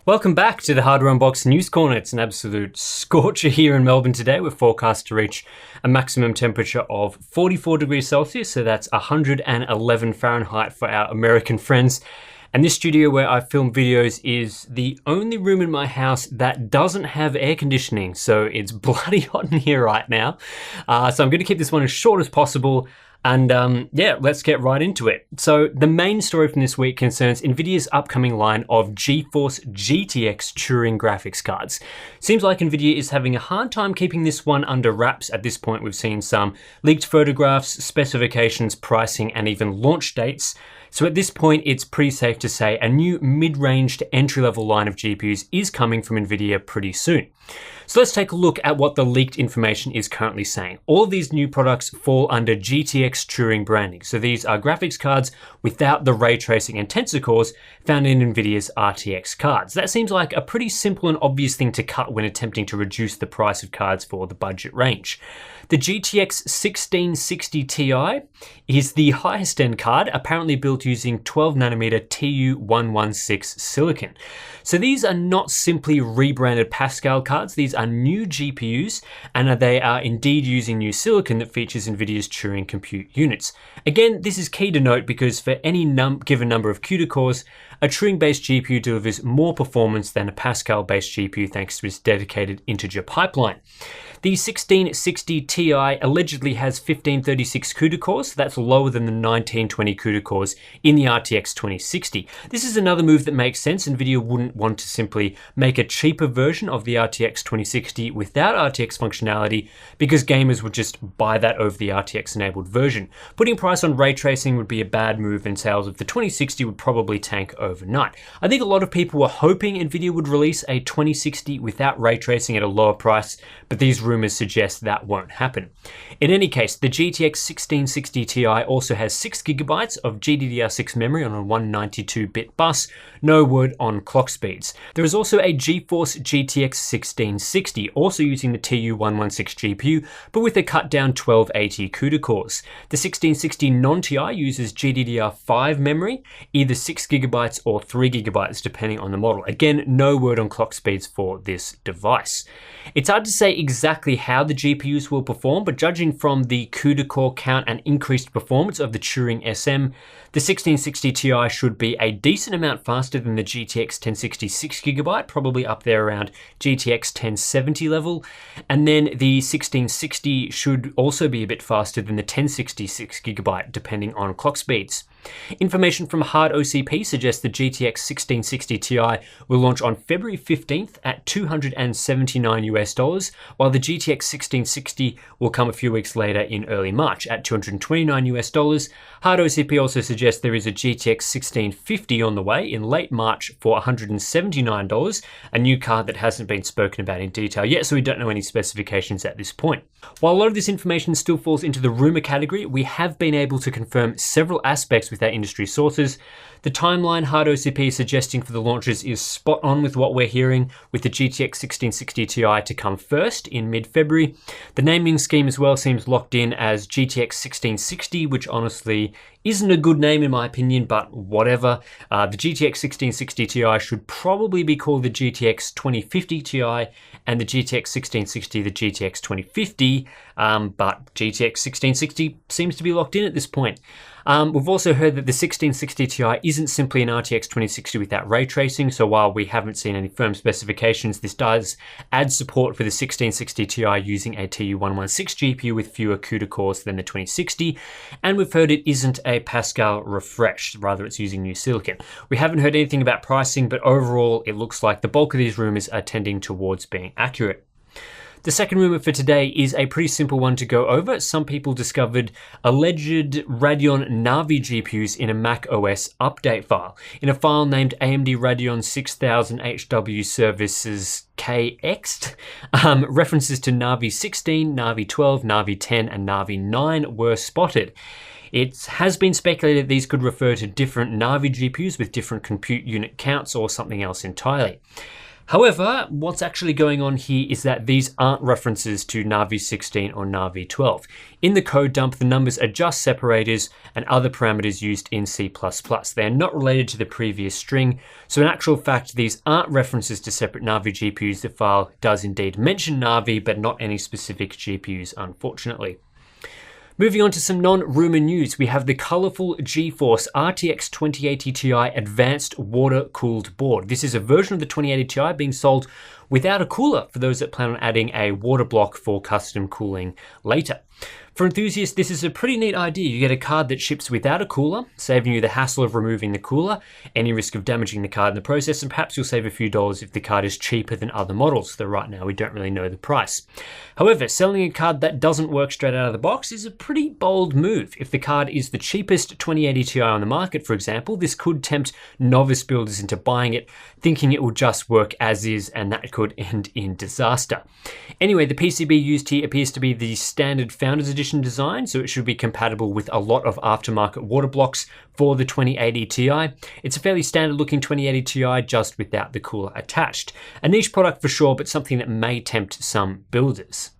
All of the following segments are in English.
Welcome back to the Hardware Unboxed News Corner. It's an absolute scorcher here in Melbourne today. We're forecast to reach a maximum temperature of 44 degrees Celsius, so that's 111 Fahrenheit for our American friends. And this studio where I film videos is the only room in my house that doesn't have air conditioning, so it's bloody hot in here right now. So I'm going to keep this one as short as possible. And yeah, let's get right into it. So the main story from this week concerns Nvidia's upcoming line of GeForce GTX Turing graphics cards. Seems like Nvidia is having a hard time keeping this one under wraps. At this point, we've seen some leaked photographs, specifications, pricing, and even launch dates. So at this point, it's pretty safe to say a new mid-range to entry-level line of GPUs is coming from Nvidia pretty soon. So let's take a look at what the leaked information is currently saying. All of these new products fall under GTX Turing branding. So these are graphics cards without the ray tracing and tensor cores found in Nvidia's RTX cards. That seems like a pretty simple and obvious thing to cut when attempting to reduce the price of cards for the budget range. The GTX 1660 Ti is the highest end card, apparently built using 12nm TU116 silicon. So these are not simply rebranded Pascal cards, these are new GPUs, and they are indeed using new silicon that features Nvidia's Turing compute units. Again, this is key to note because for any given number of CUDA cores, a Turing-based GPU delivers more performance than a Pascal-based GPU thanks to its dedicated integer pipeline. The 1660 Ti allegedly has 1536 CUDA cores, so that's lower than the 1920 CUDA cores in the RTX 2060. This is another move that makes sense. Nvidia wouldn't want to simply make a cheaper version of the RTX 2060 without RTX functionality because gamers would just buy that over the RTX enabled version. Putting price on ray tracing would be a bad move and sales of the 2060 would probably tank overnight. I think a lot of people were hoping Nvidia would release a 2060 without ray tracing at a lower price, but these rumors suggest that won't happen. In any case, the GTX 1660 Ti also has 6GB of GDDR6 memory on a 192-bit bus, no word on clock speeds. There is also a GeForce GTX 1660, also using the TU116 GPU, but with a cut down 1280 CUDA cores. The 1660 non-Ti uses GDDR5 memory, either 6GB or 3GB depending on the model. Again, no word on clock speeds for this device. It's hard to say exactly how the GPUs will perform, but judging from the CUDA core count and increased performance of the Turing SM, the 1660 Ti should be a decent amount faster than the GTX 1060 6GB, probably up there around GTX 1070 level. And then the 1660 should also be a bit faster than the 1060 6GB, depending on clock speeds. Information from HardOCP suggests the GTX 1660 Ti will launch on February 15th at $279 while the GTX 1660 will come a few weeks later in early March at $229 HardOCP also suggests there is a GTX 1650 on the way in late March for $179, a new card that hasn't been spoken about in detail yet, so we don't know any specifications at this point. While a lot of this information still falls into the rumor category, we have been able to confirm several aspects with our industry sources. The timeline HardOCP is suggesting for the launches is spot on with what we're hearing, with the GTX 1660 Ti to come first in mid-February. The naming scheme as well seems locked in as GTX 1660, which honestly isn't a good name in my opinion, but whatever. The GTX 1660 Ti should probably be called the GTX 2050 Ti and the GTX 1660 the GTX 2050, but GTX 1660 seems to be locked in at this point. We've also heard that the 1660 Ti isn't simply an RTX 2060 without ray tracing, so while we haven't seen any firm specifications, this does add support for the 1660 Ti using a TU116 GPU with fewer CUDA cores than the 2060, and we've heard it isn't a Pascal refresh, rather it's using new silicon. We haven't heard anything about pricing, but overall it looks like the bulk of these rumors are tending towards being accurate. The second rumor for today is a pretty simple one to go over. Some people discovered alleged Radeon Navi GPUs in a macOS update file. In a file named AMD Radeon 6000 HW Services KX, references to Navi 16, Navi 12, Navi 10, and Navi 9 were spotted. It has been speculated these could refer to different Navi GPUs with different compute unit counts or something else entirely. However, what's actually going on here is that these aren't references to Navi 16 or Navi 12. In the code dump, the numbers are just separators and other parameters used in C++. They are not related to the previous string, so in actual fact, these aren't references to separate Navi GPUs. The file does indeed mention Navi, but not any specific GPUs, unfortunately. Moving on to some non-rumor news, we have the colorful GeForce RTX 2080 Ti Advanced Water-Cooled Board. This is a version of the 2080 Ti being sold without a cooler for those that plan on adding a water block for custom cooling later. For enthusiasts, this is a pretty neat idea. You get a card that ships without a cooler, saving you the hassle of removing the cooler, any risk of damaging the card in the process, and perhaps you'll save a few dollars if the card is cheaper than other models, though right now we don't really know the price. However, selling a card that doesn't work straight out of the box is a pretty bold move. If the card is the cheapest 2080 Ti on the market, for example, this could tempt novice builders into buying it, thinking it will just work as is, and that could end in disaster. Anyway, the PCB used here appears to be the standard Founders Edition design, so it should be compatible with a lot of aftermarket water blocks for the 2080 Ti. It's a fairly standard looking 2080 Ti, just without the cooler attached. A niche product for sure, but something that may tempt some builders.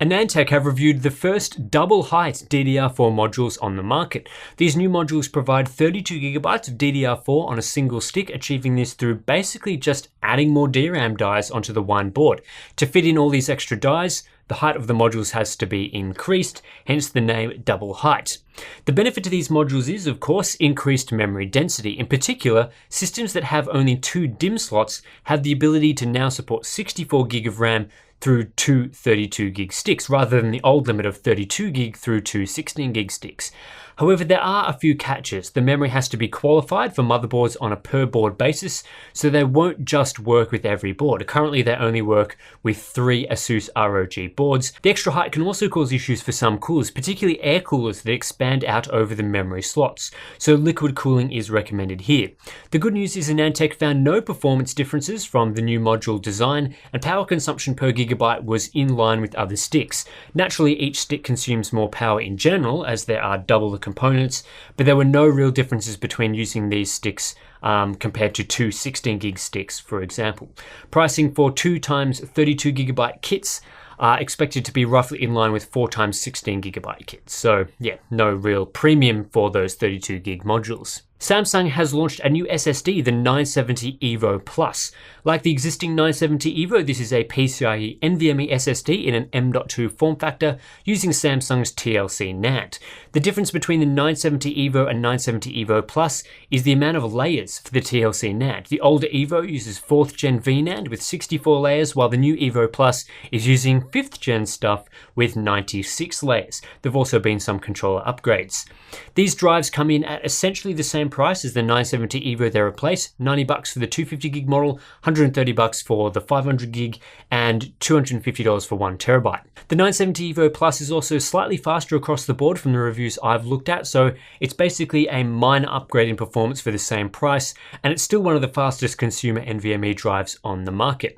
AnandTech have reviewed the first double-height DDR4 modules on the market. These new modules provide 32GB of DDR4 on a single stick, achieving this through basically just adding more DRAM dies onto the one board. To fit in all these extra dies, the height of the modules has to be increased, hence the name double height. The benefit to these modules is, of course, increased memory density. In particular, systems that have only 2 DIMM slots have the ability to now support 64GB of RAM through 2 32GB sticks, rather than the old limit of 32GB through 2 16GB sticks. However, there are a few catches. The memory has to be qualified for motherboards on a per board basis, so they won't just work with every board. Currently, they only work with 3 ASUS ROG boards. The extra height can also cause issues for some coolers, particularly air coolers that expand out over the memory slots, so liquid cooling is recommended here. The good news is AnandTech found no performance differences from the new module design, and power consumption per gigabyte was in line with other sticks. Naturally, each stick consumes more power in general, as there are double the components, but there were no real differences between using these sticks compared to 2 16GB sticks, for example. Pricing for 2 times 32GB kits are expected to be roughly in line with 4 times 16GB kits. So yeah, no real premium for those 32GB modules. Samsung has launched a new SSD, the 970 EVO Plus. Like the existing 970 EVO, this is a PCIe NVMe SSD in an M.2 form factor using Samsung's TLC NAND. The difference between the 970 EVO and 970 EVO Plus is the amount of layers for the TLC NAND. The older EVO uses 4th gen VNAND with 64 layers, while the new EVO Plus is using 5th gen stuff with 96 layers. There have also been some controller upgrades. These drives come in at essentially the same price as the 970 EVO they replace, $90 for the 250GB model, $130 for the 500GB, and $250 for 1TB. The 970 EVO Plus is also slightly faster across the board from the reviews I've looked at, so it's basically a minor upgrade in performance for the same price, and it's still one of the fastest consumer NVMe drives on the market.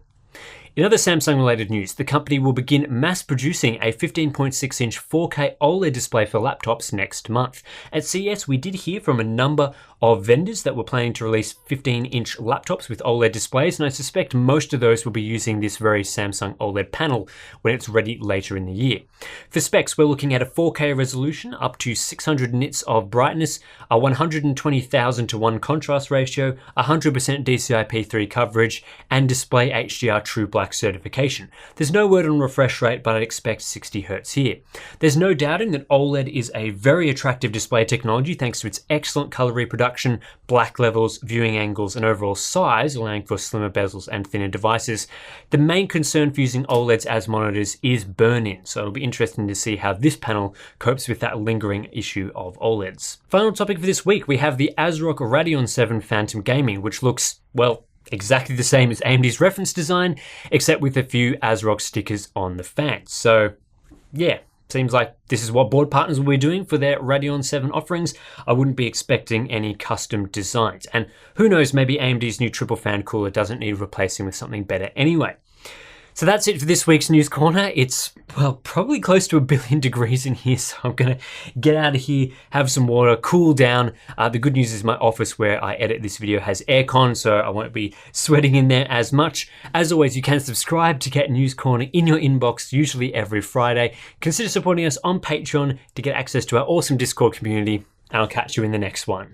In other Samsung-related news, the company will begin mass-producing a 15.6-inch 4K OLED display for laptops next month. At CES, we did hear from a number of vendors that were planning to release 15-inch laptops with OLED displays, and I suspect most of those will be using this very Samsung OLED panel when it's ready later in the year. For specs, we're looking at a 4K resolution up to 600 nits of brightness, a 120,000 to 1 contrast ratio, 100% DCI-P3 coverage, and display HDR True Black certification. There's no word on refresh rate, but I'd expect 60 Hz here. There's no doubting that OLED is a very attractive display technology thanks to its excellent color reproduction, black levels, viewing angles, and overall size, allowing for slimmer bezels and thinner devices. The main concern for using OLEDs as monitors is burn-in, so it'll be interesting to see how this panel copes with that lingering issue of OLEDs. Final topic for this week, we have the ASRock Radeon 7 Phantom Gaming, which looks, well, exactly the same as AMD's reference design, except with a few ASRock stickers on the fans. So yeah, seems like this is what board partners will be doing for their Radeon 7 offerings. I wouldn't be expecting any custom designs. And who knows, maybe AMD's new triple fan cooler doesn't need replacing with something better anyway. So that's it for this week's News Corner. It's, well, probably close to 1 billion degrees in here, so I'm gonna get out of here, have some water, cool down. The good news is my office where I edit this video has aircon, so I won't be sweating in there as much. As always, you can subscribe to get News Corner in your inbox, usually every Friday. Consider supporting us on Patreon to get access to our awesome Discord community, and I'll catch you in the next one.